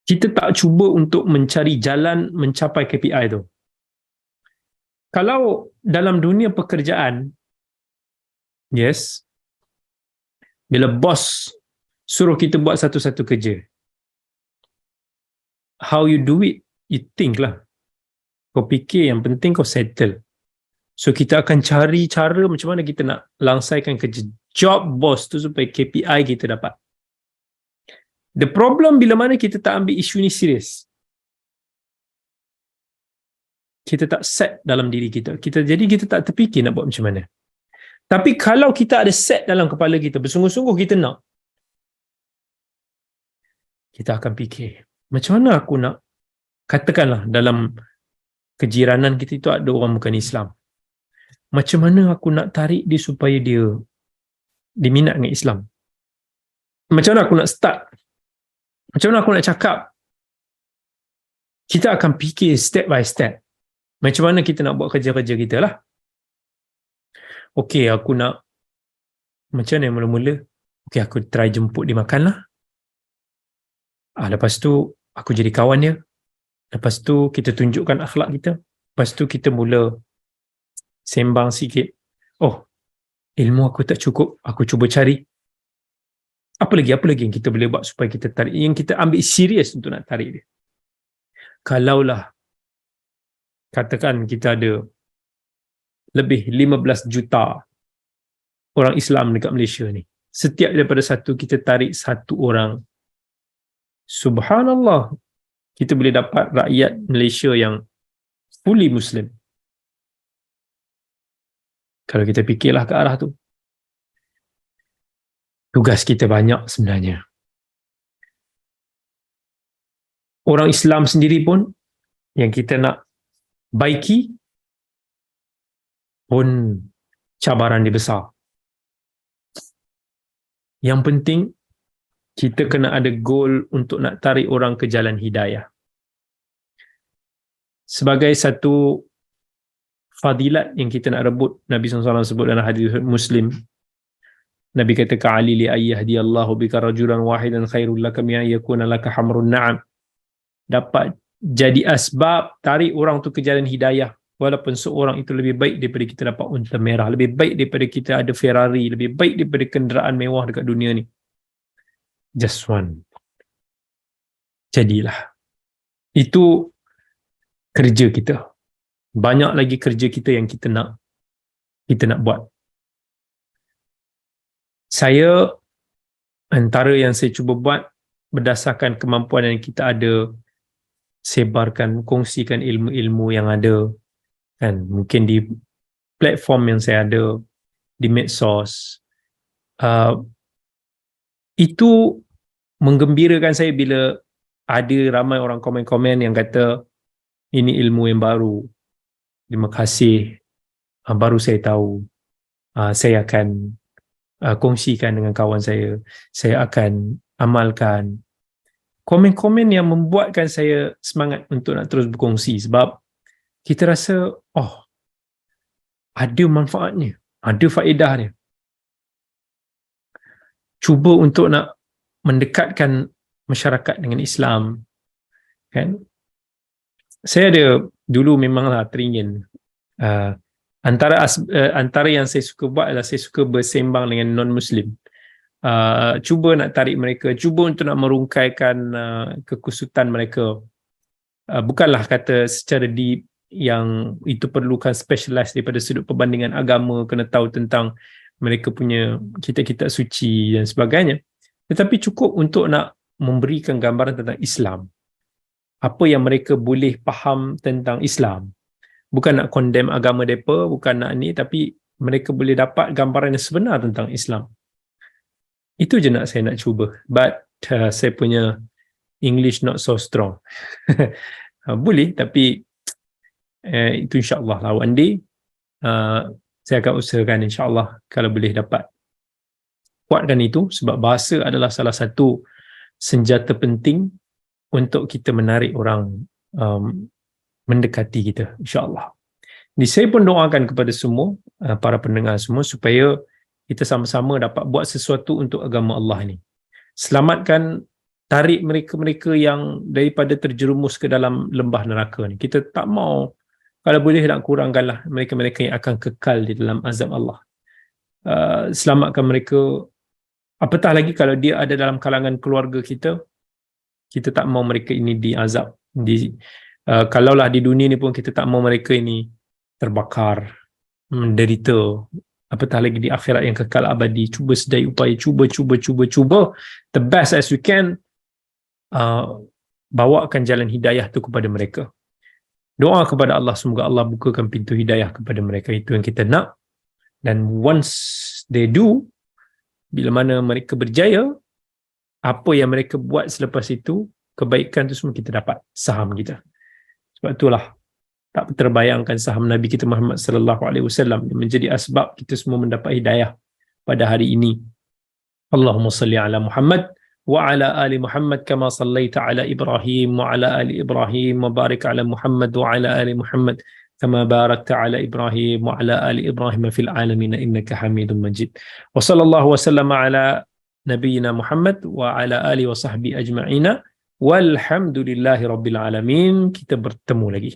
kita tak cuba untuk mencari jalan mencapai KPI tu. Kalau dalam dunia pekerjaan, yes, bila bos suruh kita buat satu-satu kerja, how you do it, you think lah. Kau fikir, yang penting kau settle. So kita akan cari cara macam mana kita nak langsaikan kerja job bos tu supaya KPI kita dapat. The problem bila mana kita tak ambil isu ni serius. Kita tak set dalam diri kita. Jadi kita tak terfikir nak buat macam mana. Tapi kalau kita ada set dalam kepala kita, bersungguh-sungguh kita nak, kita akan fikir, macam mana aku nak, katakanlah dalam kejiranan kita itu ada orang bukan Islam. Macam mana aku nak tarik dia supaya dia diminat dengan Islam? Macam mana aku nak start? Macam mana aku nak cakap? Kita akan fikir step by step. Macam mana kita nak buat kerja-kerja kita lah. Okey, aku nak macam mana mula-mula? Okey, aku try jemput dia makan lah. Lepas tu aku jadi kawan dia. Lepas tu kita tunjukkan akhlak kita. Lepas tu kita mula sembang sikit. Oh, ilmu aku tak cukup. Aku cuba cari. Apa lagi yang kita boleh buat supaya kita tarik, yang kita ambil serius untuk nak tarik dia. Kalaulah katakan kita ada lebih 15 juta orang Islam dekat Malaysia ni. Setiap daripada satu kita tarik satu orang. Subhanallah. Kita boleh dapat rakyat Malaysia yang fully Muslim. Kalau kita fikirlah ke arah tu. Tugas kita banyak sebenarnya. Orang Islam sendiri pun yang kita nak baiki pun cabaran dia besar. Yang penting kita kena ada goal untuk nak tarik orang ke jalan hidayah. Sebagai satu fadilat yang kita nak rebut, Nabi SAW sebut dalam hadis Muslim, Nabi kata ka Ali li ayyahdiyallahu bika rajulan wahidan khairul laka min yakuna laka hamrun na'am. Dapat jadi asbab tarik orang tu ke jalan hidayah, walaupun seorang itu lebih baik daripada kita dapat unta merah, lebih baik daripada kita ada Ferrari, lebih baik daripada kenderaan mewah dekat dunia ni. Just one. Jadilah. Itu kerja kita. Banyak lagi kerja kita yang kita nak buat. Saya, antara yang saya cuba buat berdasarkan kemampuan yang kita ada, sebarkan, kongsikan ilmu-ilmu yang ada, kan, mungkin di platform yang saya ada, di medsos. Itu menggembirakan saya bila ada ramai orang komen-komen yang kata ini ilmu yang baru, terima kasih, baru saya tahu. saya akan kongsikan dengan kawan saya akan amalkan. Komen-komen yang membuatkan saya semangat untuk nak terus berkongsi, sebab kita rasa, oh, ada manfaatnya, ada faedahnya. Cuba untuk nak mendekatkan masyarakat dengan Islam, kan? Saya ada dulu memanglah teringin, antara yang saya suka buat adalah saya suka bersembang dengan non-Muslim. Cuba nak tarik mereka, cuba untuk nak merungkaikan kekusutan mereka. Bukanlah kata secara deep yang itu perlukan specialize daripada sudut perbandingan agama, kena tahu tentang mereka punya kitab-kitab suci dan sebagainya, tetapi cukup untuk nak memberikan gambaran tentang Islam, apa yang mereka boleh faham tentang Islam. Bukan nak condemn agama mereka, bukan nak ni, tapi mereka boleh dapat gambaran yang sebenar tentang Islam. Itu je saya nak cuba. But saya punya English not so strong. Boleh, tapi itu insyaAllah lah one day saya akan usahakan insyaAllah kalau boleh dapat kuatkan itu, sebab bahasa adalah salah satu senjata penting untuk kita menarik orang mendekati kita, insyaAllah. Jadi saya pun doakan kepada semua, para pendengar semua, supaya kita sama-sama dapat buat sesuatu untuk agama Allah ni. Selamatkan, tarik mereka-mereka yang daripada terjerumus ke dalam lembah neraka ni. Kita tak mau, kalau boleh nak kurangkanlah mereka-mereka yang akan kekal di dalam azab Allah. Selamatkan mereka, apatah lagi kalau dia ada dalam kalangan keluarga kita, kita tak mau mereka ini diazab. Kalaulah di dunia ni pun kita tak mau mereka ini terbakar, menderita, apatah lagi di akhirat yang kekal abadi. Cuba sedaya upaya, cuba the best as we can, bawakan jalan hidayah tu kepada mereka. Doa kepada Allah, semoga Allah bukakan pintu hidayah kepada mereka. Itu yang kita nak. Dan once they do, bila mana mereka berjaya, apa yang mereka buat selepas itu, kebaikan tu semua kita dapat saham kita. Sebab itulah tak terbayangkan saham Nabi kita Muhammad sallallahu alaihi wasallam yang menjadi asbab kita semua mendapat hidayah pada hari ini. Allahumma salli ala Muhammad wa ala ali Muhammad kama sallaita ala Ibrahim wa ala ali Ibrahim wa barik ala Muhammad wa ala ali Muhammad kama barakta ala Ibrahim wa ala ali Ibrahim fil alamin innaka Hamidum Majid. Wa sallallahu wa sallama ala nabiyyina Muhammad wa ala ali wa sahbihi ajma'ina walhamdulillahi rabbil alamin. Kita bertemu lagi.